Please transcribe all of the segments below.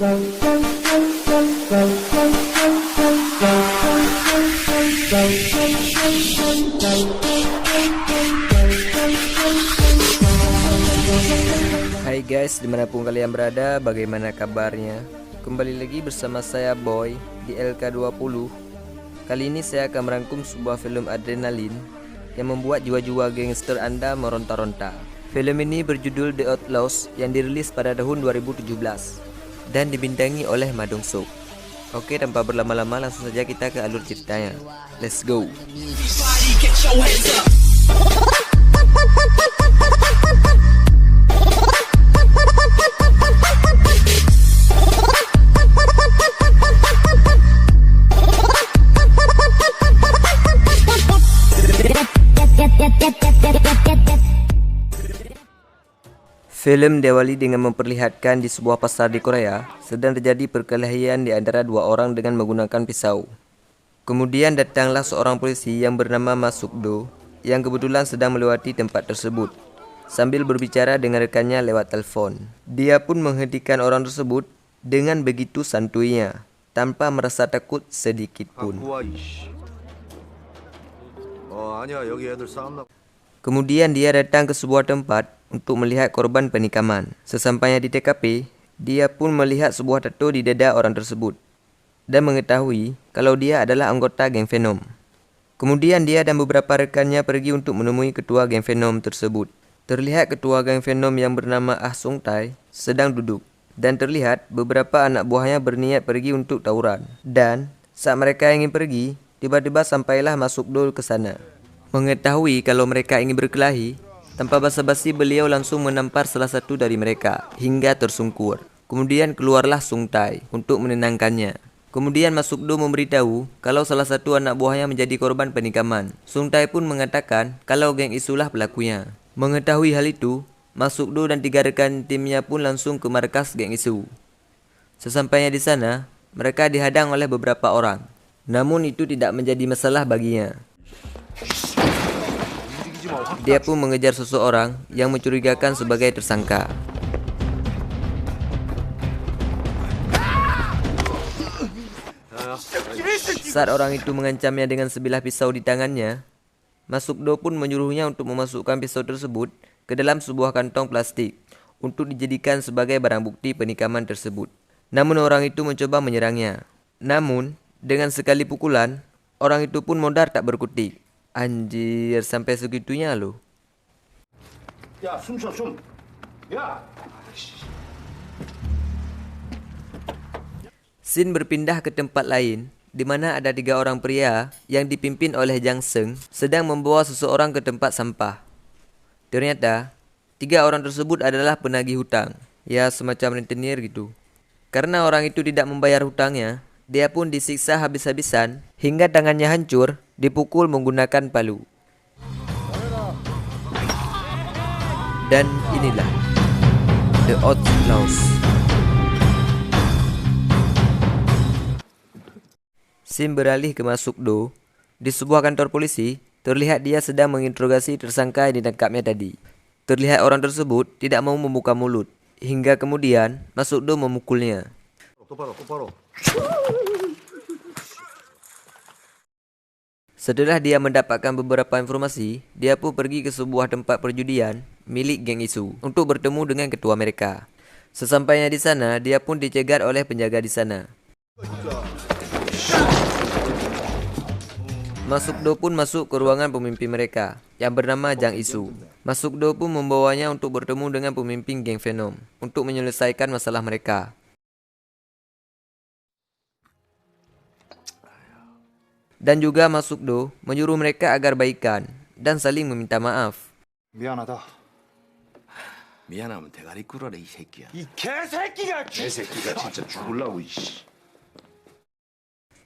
Hai guys, dimanapun kalian berada, bagaimana kabarnya? Kembali lagi bersama saya Boy di LK20. Kali ini saya akan merangkum sebuah film adrenalin yang membuat jiwa-jiwa gangster Anda meronta-ronta. Film ini berjudul The Outlaws yang dirilis pada tahun 2017 dan dibintangi oleh Ma Dong-seok. Oke, tanpa berlama-lama langsung saja kita ke alur ceritanya. Let's go. Film diawali dengan memperlihatkan di sebuah pasar di Korea sedang terjadi perkelahian di antara dua orang dengan menggunakan pisau. Kemudian datanglah seorang polisi yang bernama Ma Suk-do yang kebetulan sedang melewati tempat tersebut sambil berbicara dengan rekannya lewat telepon. Dia pun menghentikan orang tersebut dengan begitu santuinya tanpa merasa takut sedikit pun. Kemudian dia datang ke sebuah tempat untuk melihat korban penikaman. Sesampainya di TKP, dia pun melihat sebuah tato di dada orang tersebut dan mengetahui kalau dia adalah anggota geng Venom. Kemudian dia dan beberapa rekannya pergi untuk menemui ketua geng Venom tersebut. Terlihat ketua geng Venom yang bernama Ah Sung Tae sedang duduk dan terlihat beberapa anak buahnya berniat pergi untuk tawuran. Dan saat mereka ingin pergi, tiba-tiba sampailah Ma Suk-do ke sana. Mengetahui kalau mereka ingin berkelahi, tanpa basa-basi beliau langsung menampar salah satu dari mereka hingga tersungkur. Kemudian keluarlah Sung Tae untuk menenangkannya. Kemudian Ma Suk-do memberitahu kalau salah satu anak buahnya menjadi korban penikaman. Sung Tae pun mengatakan kalau geng isulah pelakunya. Mengetahui hal itu, Ma Suk-do dan 3 rekan timnya pun langsung ke markas geng isu. Sesampainya di sana, mereka dihadang oleh beberapa orang. Namun itu tidak menjadi masalah baginya. Dia pun mengejar seseorang yang mencurigakan sebagai tersangka. Saat orang itu mengancamnya dengan sebilah pisau di tangannya, Ma Suk-do pun menyuruhnya untuk memasukkan pisau tersebut ke dalam sebuah kantong plastik untuk dijadikan sebagai barang bukti penikaman tersebut. Namun orang itu mencoba menyerangnya. Namun dengan sekali pukulan, orang itu pun modar tak berkutik. Anjir, sampai segitunya loh. Ya, 숨 쉬어, 숨. Ya. Scene berpindah ke tempat lain, di mana ada 3 orang pria yang dipimpin oleh Jang Seung sedang membawa seseorang ke tempat sampah. Ternyata, 3 orang tersebut adalah penagih hutang, ya semacam rentenir gitu. Karena orang itu tidak membayar hutangnya, dia pun disiksa habis-habisan hingga tangannya hancur, dipukul menggunakan palu. Dan inilah The Outlaws. Scene beralih ke Ma Suk-do. Di sebuah kantor polisi, terlihat dia sedang menginterogasi tersangka yang ditangkapnya tadi. Terlihat orang tersebut tidak mau membuka mulut, hingga kemudian Ma Suk-do memukulnya. Setelah dia mendapatkan beberapa informasi, dia pun pergi ke sebuah tempat perjudian milik geng isu untuk bertemu dengan ketua mereka. Sesampainya di sana, dia pun dicegat oleh penjaga di sana. Ma Suk-do pun masuk ke ruangan pemimpin mereka yang bernama Jang Isu. Ma Suk-do pun membawanya untuk bertemu dengan pemimpin geng Venom untuk menyelesaikan masalah mereka. Dan juga Ma Suk-do menyuruh mereka agar baikan dan saling meminta maaf. 미안하다. 미안하면 대가리 꿇어라 이 새끼야. 이 개새끼가 진짜 죽을라고 이씨.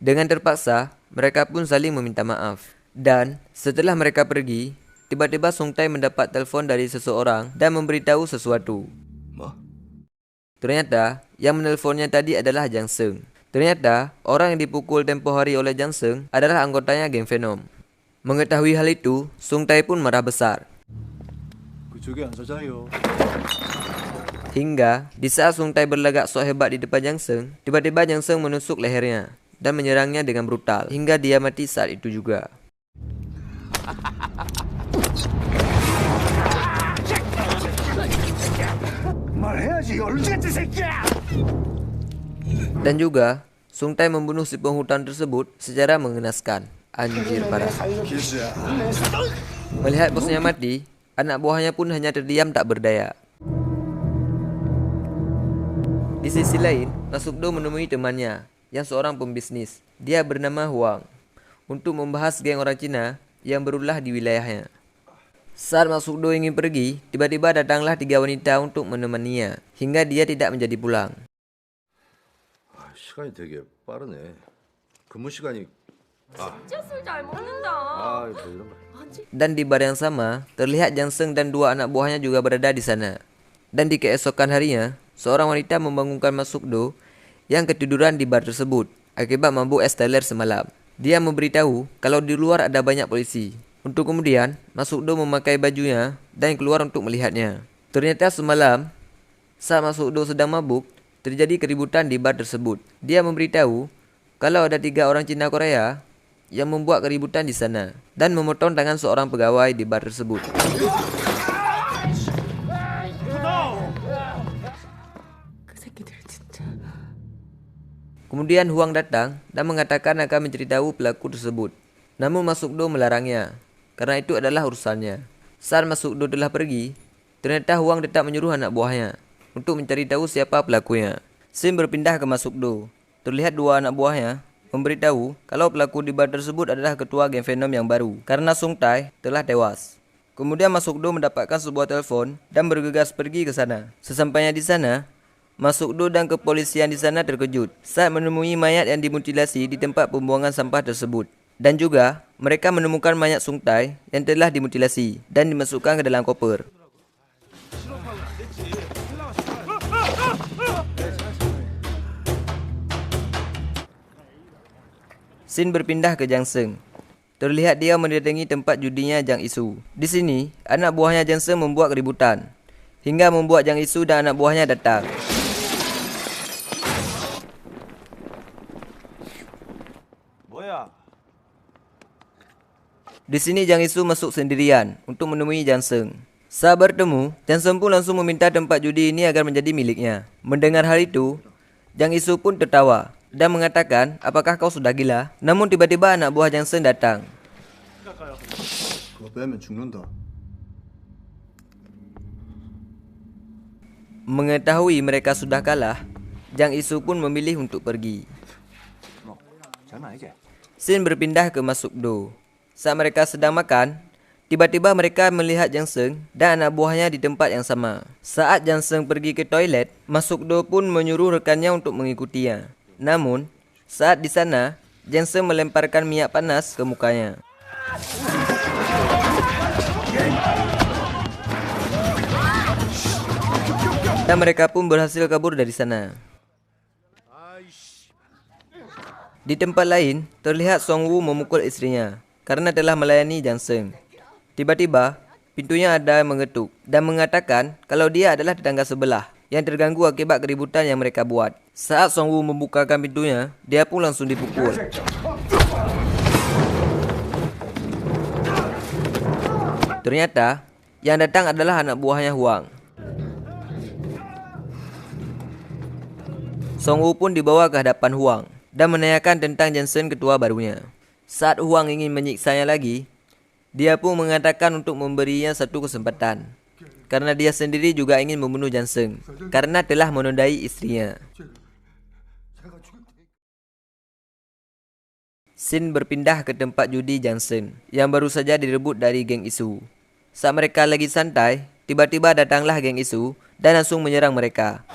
Dengan terpaksa, mereka pun saling meminta maaf. Dan setelah mereka pergi, tiba-tiba Sung Tae mendapat telefon dari seseorang dan memberitahu sesuatu. 뭐? Ternyata yang menelponnya tadi adalah Jang Seung. Ternyata orang yang dipukul tempoh hari oleh Jang Seung adalah anggotanya geng Venom. Mengetahui hal itu, Sung Tae pun marah besar. 그쪽이 안 사자요. Hingga di saat Sung Tai berlagak sok hebat di depan Jang Seng, tiba-tiba Jang Seng menusuk lehernya dan menyerangnya dengan brutal hingga dia mati saat itu juga. 말해야지 얼른 같은 새끼야. Dan juga Sung Tai membunuh si penghutan tersebut secara mengenaskan. Anjir parah. Melihat bosnya mati, anak buahnya pun hanya terdiam tak berdaya. Di sisi lain, Masukdo menemui temannya yang seorang pembisnis. Dia bernama Huang untuk membahas geng orang Cina yang berulah di wilayahnya. Saat Masukdo ingin pergi, tiba-tiba datanglah 3 wanita untuk menemaninya hingga dia tidak menjadi pulang. 시간이 되게 빠르네. 근무 시간이 진짜 술 잘 먹는다. 뭐 이런 거. Dan di bar yang sama, terlihat Jang Seng dan 2 anak buahnya juga berada di sana. Dan di keesokan harinya, seorang wanita membangunkan Masukdo yang ketiduran di bar tersebut akibat mabuk es teler semalam. Dia memberitahu kalau di luar ada banyak polisi. Untuk kemudian, Masukdo memakai bajunya dan keluar untuk melihatnya. Ternyata semalam, saat Masukdo sedang mabuk, terjadi keributan di bar tersebut. Dia memberitahu kalau ada 3 orang Cina Korea yang membuat keributan di sana dan memotong tangan seorang pegawai di bar tersebut. 그 새끼들 진짜. Kemudian Huang datang dan mengatakan akan menceritahu pelaku tersebut. Namun Masukdo melarangnya karena itu adalah urusannya. Saat Masukdo telah pergi, ternyata Huang tetap menyuruh anak buahnya untuk mencari tahu siapa pelakunya. Scene berpindah ke Masukdo. Terlihat 2 anak buahnya memberitahu kalau pelaku di bar tersebut adalah ketua geng Venom yang baru karena Sung Tai telah tewas. Kemudian Masukdo mendapatkan sebuah telepon dan bergegas pergi ke sana. Sesampainya di sana, Masukdo dan kepolisian di sana terkejut saat menemui mayat yang dimutilasi di tempat pembuangan sampah tersebut. Dan juga mereka menemukan mayat Sung Tai yang telah dimutilasi dan dimasukkan ke dalam koper. Scene berpindah ke Jang Seng. Terlihat dia mendatangi tempat judinya Jang Isu. Di sini, anak buahnya Jang Seng membuat keributan hingga membuat Jang Isu dan anak buahnya datang. 뭐야? Di sini Jang Isu masuk sendirian untuk menemui Jang Seng. Saat bertemu, Jang Seng pun langsung meminta tempat judi ini agar menjadi miliknya. Mendengar hal itu, Jang Isu pun tertawa dan mengatakan, apakah kau sudah gila? Namun tiba-tiba anak buah Jang Seng datang. 그거 빼면 죽는다. Mengetahui mereka sudah kalah, Jang Isu pun memilih untuk pergi. 장난 아니지? Scene berpindah ke Masukdo. Saat mereka sedang makan, tiba-tiba mereka melihat Jang Seng dan anak buahnya di tempat yang sama. Saat Jang Seng pergi ke toilet, Masukdo pun menyuruh rekannya untuk mengikutinya. Namun, saat di sana, Jang Seng melemparkan minyak panas ke mukanya. Dan mereka pun berhasil kabur dari sana. Di tempat lain, terlihat Song Woo memukul istrinya karena telah melayani Jang Seng. Tiba-tiba, pintunya ada yang mengetuk dan mengatakan kalau dia adalah tetangga sebelah yang terganggu akibat keributan yang mereka buat. Saat Song Woo membukakan pintunya, dia pun langsung dipukul. Ternyata, yang datang adalah anak buahnya Huang. Song Woo pun dibawa ke hadapan Huang dan menanyakan tentang Jang Seng ketua barunya. Saat Huang ingin menyiksanya lagi, dia pun mengatakan untuk memberinya satu kesempatan karena dia sendiri juga ingin membunuh Jang Seng karena telah menodai istrinya. Scene berpindah ke tempat judi Jang Seng yang baru saja direbut dari geng Isu. Saat mereka lagi santai, tiba-tiba datanglah geng Isu dan langsung menyerang mereka.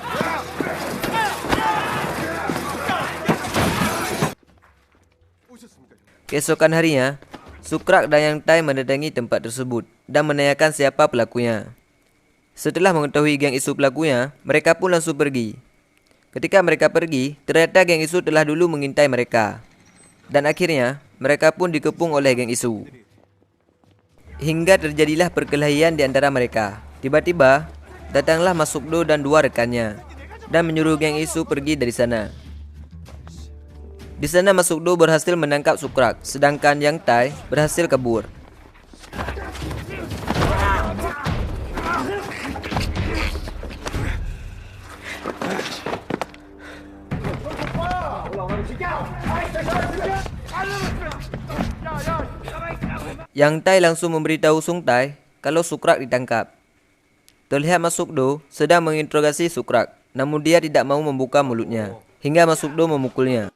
Keesokan harinya, Sukrak dan Yang Tai mendatangi tempat tersebut dan menanyakan siapa pelakunya. Setelah mengetahui geng Isu pelakunya, mereka pun langsung pergi. Ketika mereka pergi, ternyata geng Isu telah dulu mengintai mereka. Dan akhirnya, mereka pun dikepung oleh geng Isu. Hingga terjadilah perkelahian di antara mereka. Tiba-tiba, datanglah Masukdo dan dua rekannya dan menyuruh geng Isu pergi dari sana. Di sana Masukdo berhasil menangkap Sukrak, sedangkan Yang Tai berhasil kabur. Yang Tai langsung memberitahu Sung Tai kalau Sukrak ditangkap. Terlihat Masukdo sedang menginterogasi Sukrak, namun dia tidak mau membuka mulutnya, hingga Masukdo memukulnya.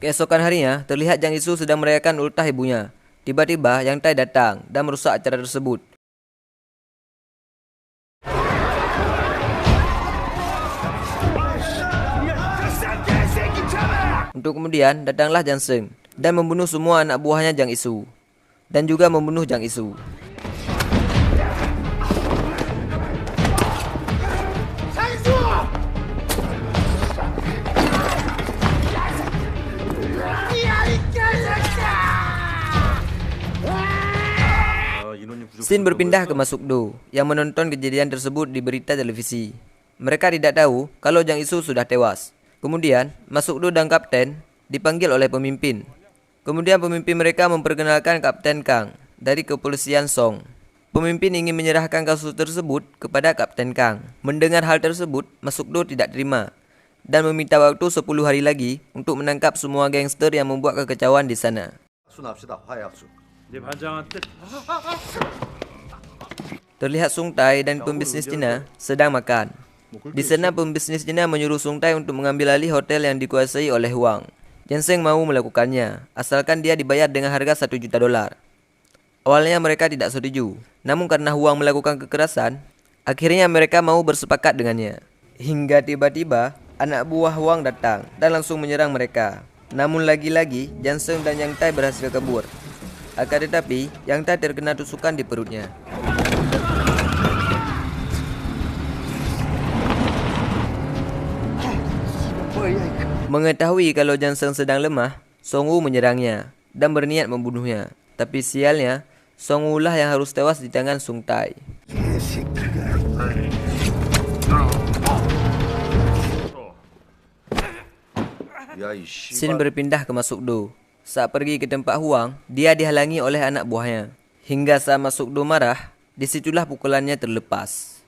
Keesokan harinya, terlihat Jang Isu sedang merayakan ultah ibunya. Tiba-tiba Yang Tai datang dan merusak acara tersebut. Untuk kemudian datanglah Jang Seng dan membunuh semua anak buahnya Jang Isu, dan juga membunuh Jang Isu. Scene berpindah ke Masukdo yang menonton kejadian tersebut di berita televisi. Mereka tidak tahu kalau Jang Isu sudah tewas. Kemudian Masukdo dan Kapten dipanggil oleh pemimpin. Kemudian pemimpin mereka memperkenalkan Kapten Kang dari kepolisian Song. Pemimpin ingin menyerahkan kasus tersebut kepada Kapten Kang. Mendengar hal tersebut, Masukdo tidak terima dan meminta waktu 10 hari lagi untuk menangkap semua gangster yang membuat kekacauan di sana. Terlihat Sung Tai dan pembisnis Cina sedang makan. Di sana pembisnis Cina menyuruh Sung Tai untuk mengambil alih hotel yang dikuasai oleh Huang. Jang Seng mau melakukannya, asalkan dia dibayar dengan harga $1 juta. Awalnya mereka tidak setuju, namun karena Huang melakukan kekerasan, akhirnya mereka mau bersepakat dengannya. Hingga tiba-tiba anak buah Huang datang dan langsung menyerang mereka. Namun lagi-lagi Jang Seng dan Yang Tai berhasil kabur. Akan tetapi Yang Tai terkena tusukan di perutnya. Mengetahui kalau Jang Seng sedang lemah, Song Wu menyerangnya dan berniat membunuhnya. Tapi sialnya, Song Wu lah yang harus tewas di tangan Sung Tai. Scene berpindah ke Masukdo. Saat pergi ke tempat Huang, dia dihalangi oleh anak buahnya. Hingga saat Masukdo marah, disitulah pukulannya terlepas.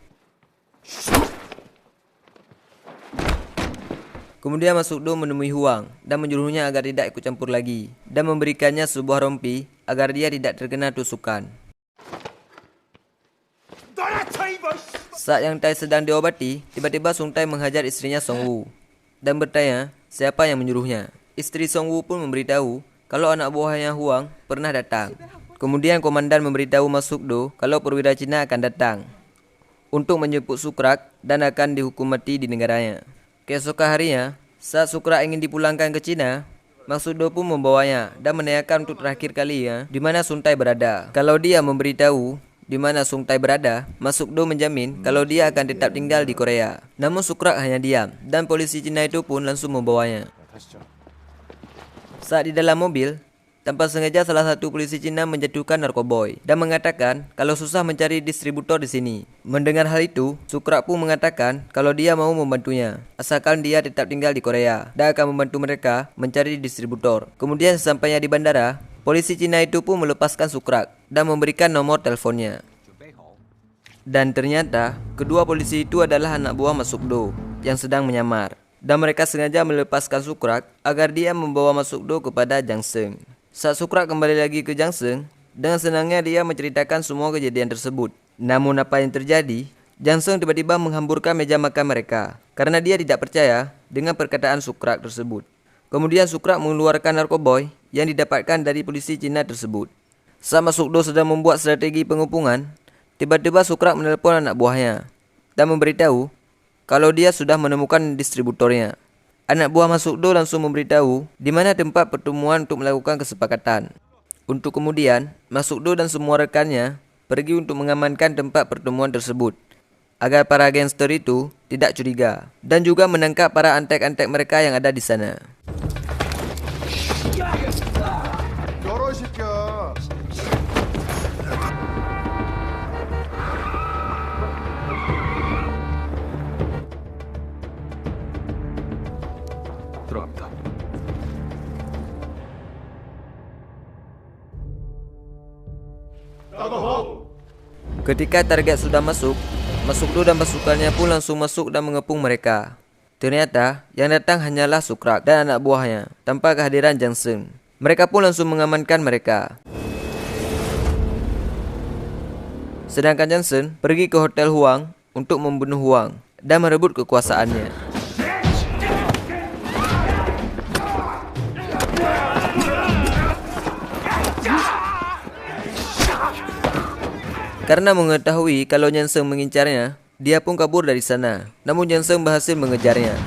Kemudian Masukdo menemui Huang dan menyuruhnya agar tidak ikut campur lagi dan memberikannya sebuah rompi agar dia tidak terkena tusukan. Saat Yang Tai sedang diobati, tiba-tiba Sung Tai menghajar istrinya Song Wu dan bertanya siapa yang menyuruhnya. Istri Song Wu pun memberitahu kalau anak buahnya Huang pernah datang. Kemudian komandan memberitahu Masukdo kalau perwira Cina akan datang untuk menjemput Sukrak dan akan dihukum mati di negaranya. Keesokan harinya, saat Sukrak ingin dipulangkan ke Cina, Masukdo pun membawanya dan menanyakan untuk terakhir kali di mana Sung Tai berada. Kalau dia memberitahu di mana Sung Tai berada, Masukdo menjamin kalau dia akan tetap tinggal di Korea. Namun Sukrak hanya diam dan polisi Cina itu pun langsung membawanya. Saat di dalam mobil, tanpa sengaja salah satu polisi Cina menjatuhkan narkoboy dan mengatakan kalau susah mencari distributor di sini. Mendengar hal itu, Sukrak pun mengatakan kalau dia mau membantunya, asalkan dia tetap tinggal di Korea dan akan membantu mereka mencari distributor. Kemudian sesampainya di bandara, polisi Cina itu pun melepaskan Sukrak dan memberikan nomor teleponnya. Dan ternyata, kedua polisi itu adalah anak buah Masukdo yang sedang menyamar. Dan mereka sengaja melepaskan Sukrak agar dia membawa Masukdo kepada Jang Seng. Saat Sukrak kembali lagi ke Jang Seng, dengan senangnya dia menceritakan semua kejadian tersebut. Namun apa yang terjadi? Jang Seng tiba-tiba menghamburkan meja makan mereka karena dia tidak percaya dengan perkataan Sukrak tersebut. Kemudian Sukrak mengeluarkan narkoboy yang didapatkan dari polisi Cina tersebut. Saat Masukdo sedang membuat strategi pengepungan, tiba-tiba Sukrak menelpon anak buahnya dan memberitahu kalau dia sudah menemukan distributornya. Anak buah Masukdo langsung memberitahu di mana tempat pertemuan untuk melakukan kesepakatan. Untuk kemudian, Masukdo dan semua rekannya pergi untuk mengamankan tempat pertemuan tersebut agar para gangster itu tidak curiga dan juga menangkap para antek-antek mereka yang ada di sana. Ketika target sudah masuk, Masukdo dan pasukannya pun langsung masuk dan mengepung mereka. Ternyata yang datang hanyalah Sukrak dan anak buahnya tanpa kehadiran Jang Seng. Mereka pun langsung mengamankan mereka. Sedangkan Jang Seng pergi ke Hotel Huang untuk membunuh Huang dan merebut kekuasaannya. Karena mengetahui kalau Jang Seng mengincarnya, dia pun kabur dari sana. Namun Jang Seng berhasil mengejarnya.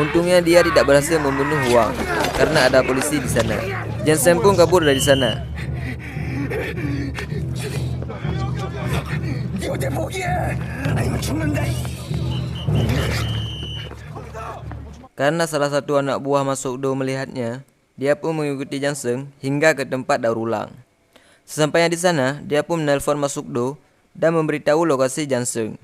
Untungnya dia tidak berhasil membunuh Huang karena ada polisi di sana. Jang Seng pun kabur dari sana. Karena salah satu anak buah Masukdo melihatnya, dia pun mengikuti Jang Seng hingga ke tempat daur ulang. Sesampainya di sana, dia pun menelpon Masukdo dan memberitahu lokasi Jang Seng.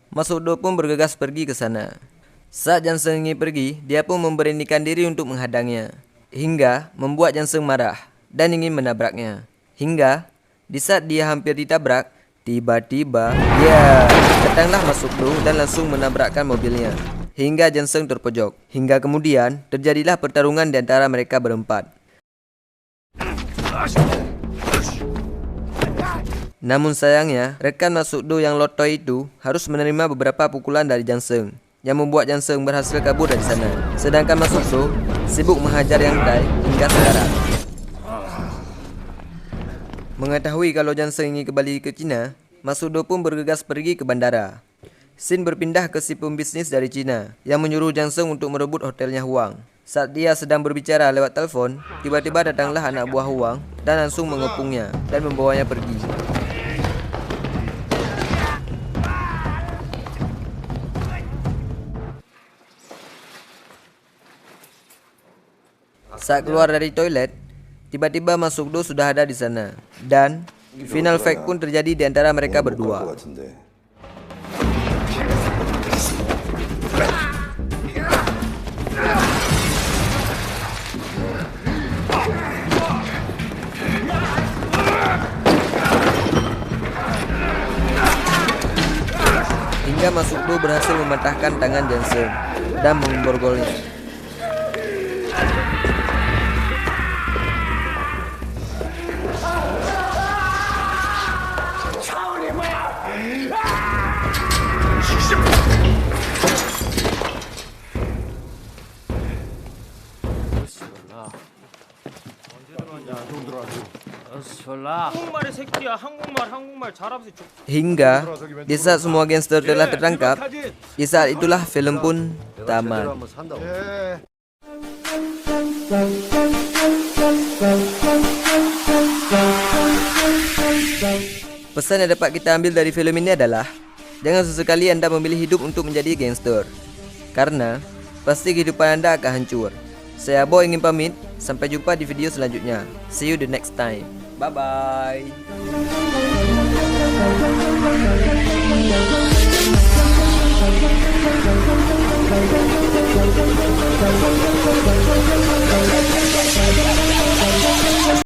Masukdo pun bergegas pergi ke sana. Saat Jang Seng ingin pergi, dia pun memberanikan diri untuk menghadangnya, hingga membuat Jang Seng marah dan ingin menabraknya. Hingga di saat dia hampir ditabrak, tiba-tiba datanglah Masukdo dan langsung menabrakkan mobilnya hingga Jang Seng terpojok. Hingga kemudian terjadilah pertarungan di antara mereka berempat. Namun sayangnya, rekan Masukdo yang lotoi itu harus menerima beberapa pukulan dari Jang Seng, yang membuat Jang Seng berhasil kabur dari sana. Sedangkan Masukdo sibuk menghajar Yang Tai hingga sekarang. Mengetahui kalau Jang Seng ingin kembali ke China, Masukdo pun bergegas pergi ke bandara. Sin berpindah ke si pembisnis dari China yang menyuruh Jang Seng untuk merebut hotelnya Huang. Saat dia sedang berbicara lewat telepon, tiba-tiba datanglah anak buah Huang dan langsung mengepungnya dan membawanya pergi. Saat keluar dari toilet, tiba-tiba Masukdo sudah ada di sana dan final fight pun terjadi di antara mereka berdua. Hingga Masukdo berhasil mematahkan tangan Jang Seng dan memborgolnya. Hingga di saat semua gangster telah tertangkap, di saat itulah film pun tamat. Pesan yang dapat kita ambil dari film ini adalah jangan sesekali Anda memilih hidup untuk menjadi gangster, karena pasti kehidupan Anda akan hancur. Saya Boy ingin pamit, sampai jumpa di video selanjutnya. See you the next time. Bye-bye.